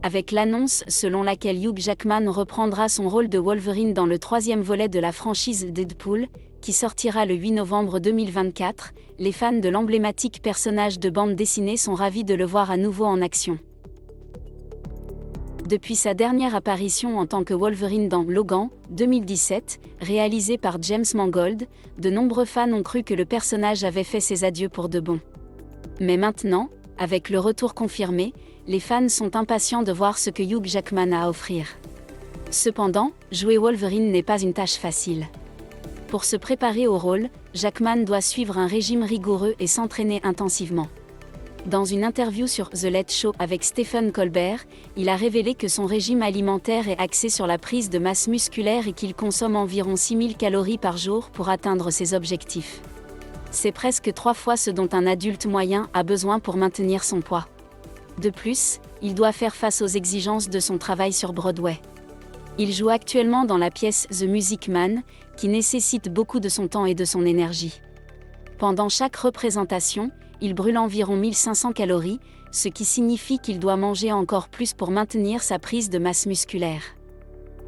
avec l'annonce selon laquelle Hugh Jackman reprendra son rôle de Wolverine dans le 3e volet de la franchise Deadpool, qui sortira le 8 novembre 2024, les fans de l'emblématique personnage de bande dessinée sont ravis de le voir à nouveau en action. Depuis sa dernière apparition en tant que Wolverine dans Logan, 2017, réalisé par James Mangold, de nombreux fans ont cru que le personnage avait fait ses adieux pour de bon. Mais maintenant, avec le retour confirmé, les fans sont impatients de voir ce que Hugh Jackman a à offrir. Cependant, jouer Wolverine n'est pas une tâche facile. Pour se préparer au rôle, Jackman doit suivre un régime rigoureux et s'entraîner intensivement. Dans une interview sur The Late Show avec Stephen Colbert, il a révélé que son régime alimentaire est axé sur la prise de masse musculaire et qu'il consomme environ 6000 calories par jour pour atteindre ses objectifs. C'est presque 3 fois ce dont un adulte moyen a besoin pour maintenir son poids. De plus, il doit faire face aux exigences de son travail sur Broadway. Il joue actuellement dans la pièce The Music Man, qui nécessite beaucoup de son temps et de son énergie. Pendant chaque représentation, il brûle environ 1500 calories, ce qui signifie qu'il doit manger encore plus pour maintenir sa prise de masse musculaire.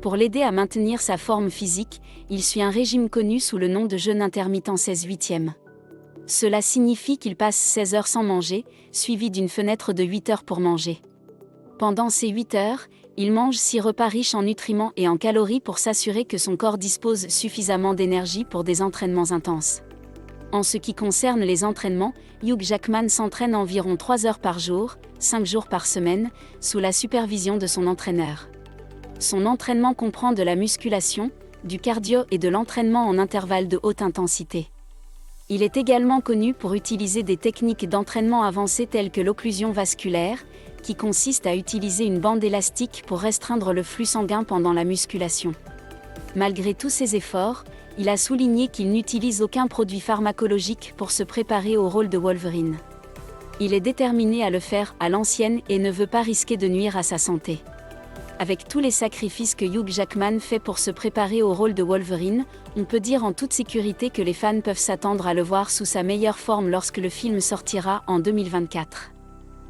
Pour l'aider à maintenir sa forme physique, il suit un régime connu sous le nom de jeûne intermittent 16/8. Cela signifie qu'il passe 16 heures sans manger, suivi d'une fenêtre de 8 heures pour manger. Pendant ces 8 heures, il mange 6 repas riches en nutriments et en calories pour s'assurer que son corps dispose suffisamment d'énergie pour des entraînements intenses. En ce qui concerne les entraînements, Hugh Jackman s'entraîne environ 3 heures par jour, 5 jours par semaine, sous la supervision de son entraîneur. Son entraînement comprend de la musculation, du cardio et de l'entraînement en intervalles de haute intensité. Il est également connu pour utiliser des techniques d'entraînement avancées telles que l'occlusion vasculaire, qui consiste à utiliser une bande élastique pour restreindre le flux sanguin pendant la musculation. Malgré tous ses efforts, il a souligné qu'il n'utilise aucun produit pharmacologique pour se préparer au rôle de Wolverine. Il est déterminé à le faire à l'ancienne et ne veut pas risquer de nuire à sa santé. Avec tous les sacrifices que Hugh Jackman fait pour se préparer au rôle de Wolverine, on peut dire en toute sécurité que les fans peuvent s'attendre à le voir sous sa meilleure forme lorsque le film sortira en 2024.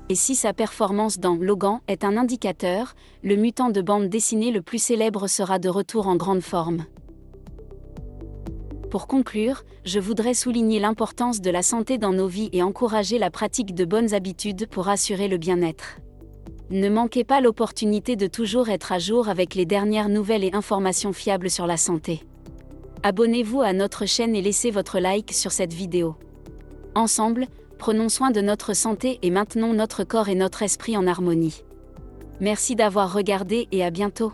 Et si sa performance dans Logan est un indicateur, le mutant de bande dessinée le plus célèbre sera de retour en grande forme. Pour conclure, je voudrais souligner l'importance de la santé dans nos vies et encourager la pratique de bonnes habitudes pour assurer le bien-être. Ne manquez pas l'opportunité de toujours être à jour avec les dernières nouvelles et informations fiables sur la santé. Abonnez-vous à notre chaîne et laissez votre like sur cette vidéo. Ensemble, prenons soin de notre santé et maintenons notre corps et notre esprit en harmonie. Merci d'avoir regardé et à bientôt.